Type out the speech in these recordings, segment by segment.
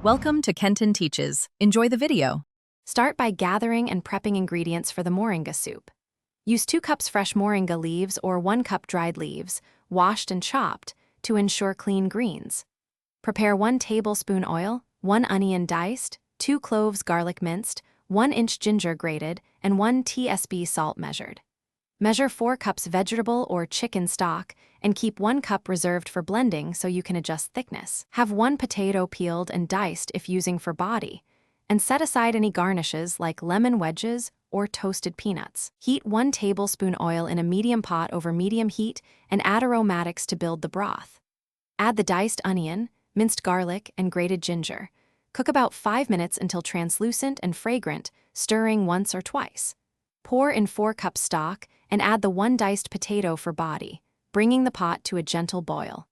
Welcome to Kenton Teaches. Enjoy the video. Start by gathering and prepping ingredients for the moringa soup. Use 2 cups fresh moringa leaves or 1 cup dried leaves, washed and chopped, to ensure clean greens. Prepare 1 tablespoon oil, 1 onion diced, 2 cloves garlic minced, 1 inch ginger grated, and 1 tsp salt measured. Measure 4 cups vegetable or chicken stock and keep 1 cup reserved for blending so you can adjust thickness. Have 1 potato peeled and diced if using for body, and set aside any garnishes like lemon wedges or toasted peanuts. Heat 1 tablespoon oil in a medium pot over medium heat and add aromatics to build the broth. Add the diced onion, minced garlic, and grated ginger. Cook about 5 minutes until translucent and fragrant, stirring once or twice. Pour in 4 cups stock and add the 1 diced potato for body, bringing the pot to a gentle boil.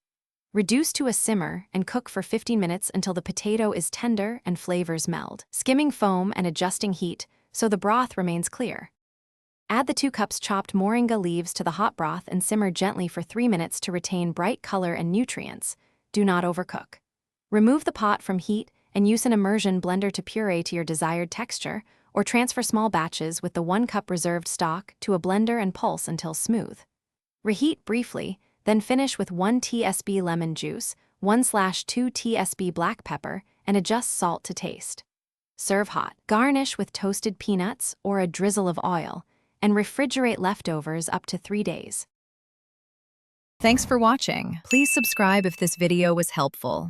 Reduce to a simmer and cook for 15 minutes until the potato is tender and flavors meld, skimming foam and adjusting heat so the broth remains clear. Add the 2 cups chopped moringa leaves to the hot broth and simmer gently for 3 minutes to retain bright color and nutrients. Do not overcook. Remove the pot from heat and use an immersion blender to puree to your desired texture, or transfer small batches with the 1 cup reserved stock to a blender and pulse until smooth. Reheat briefly, then finish with 1 tsp lemon juice, 1/2 tsp black pepper, and adjust salt to taste. Serve hot. Garnish with toasted peanuts or a drizzle of oil, and refrigerate leftovers up to 3 days. Thanks for watching. Please subscribe if this video was helpful.